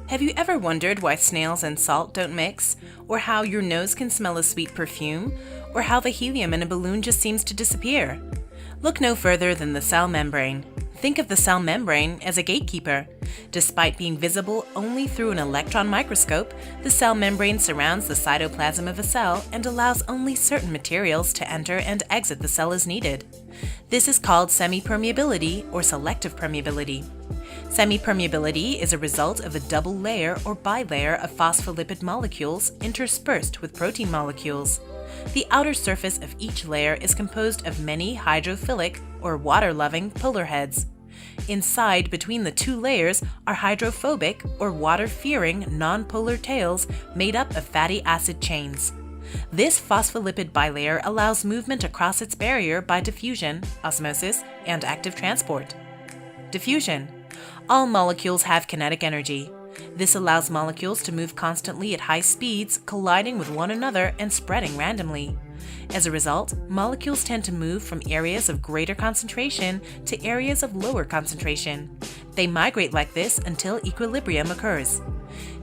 Have you ever wondered why snails and salt don't mix? Or how your nose can smell a sweet perfume? Or how the helium in a balloon just seems to disappear? Look no further than the cell membrane. Think of the cell membrane as a gatekeeper. Despite being visible only through an electron microscope, the cell membrane surrounds the cytoplasm of a cell and allows only certain materials to enter and exit the cell as needed. This is called semi-permeability or selective permeability. Semi-permeability is a result of a double layer or bilayer of phospholipid molecules interspersed with protein molecules. The outer surface of each layer is composed of many hydrophilic or water-loving polar heads. Inside, between the two layers, are hydrophobic or water-fearing nonpolar tails made up of fatty acid chains. This phospholipid bilayer allows movement across its barrier by diffusion, osmosis, and active transport. Diffusion. All molecules have kinetic energy. This allows molecules to move constantly at high speeds, colliding with one another and spreading randomly. As a result, molecules tend to move from areas of greater concentration to areas of lower concentration. They migrate like this until equilibrium occurs.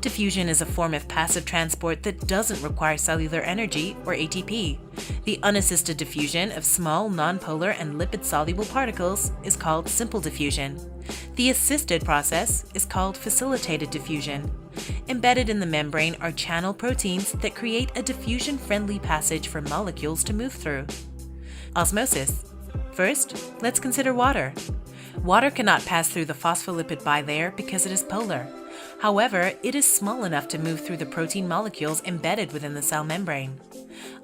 Diffusion is a form of passive transport that doesn't require cellular energy, or ATP. The unassisted diffusion of small nonpolar and lipid-soluble particles is called simple diffusion. The assisted process is called facilitated diffusion. Embedded in the membrane are channel proteins that create a diffusion-friendly passage for molecules to move through. Osmosis. First, let's consider water. Water cannot pass through the phospholipid bilayer because it is polar. However, it is small enough to move through the protein molecules embedded within the cell membrane.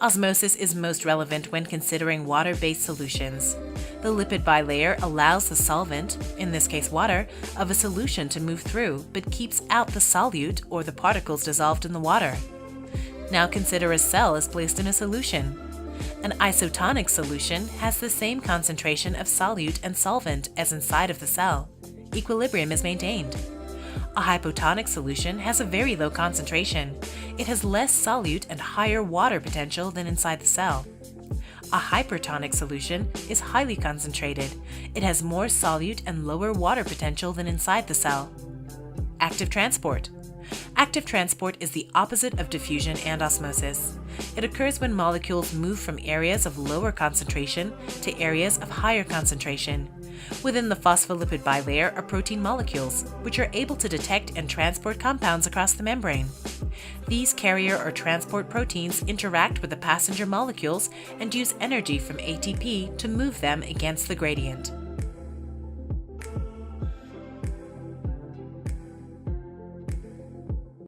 Osmosis is most relevant when considering water-based solutions. The lipid bilayer allows the solvent, in this case water, of a solution to move through, but keeps out the solute or the particles dissolved in the water. Now consider a cell is placed in a solution. An isotonic solution has the same concentration of solute and solvent as inside of the cell. Equilibrium is maintained. A hypotonic solution has a very low concentration. It has less solute and higher water potential than inside the cell. A hypertonic solution is highly concentrated. It has more solute and lower water potential than inside the cell. Active transport. Active transport is the opposite of diffusion and osmosis. It occurs when molecules move from areas of lower concentration to areas of higher concentration. Within the phospholipid bilayer are protein molecules, which are able to detect and transport compounds across the membrane. These carrier or transport proteins interact with the passenger molecules and use energy from ATP to move them against the gradient.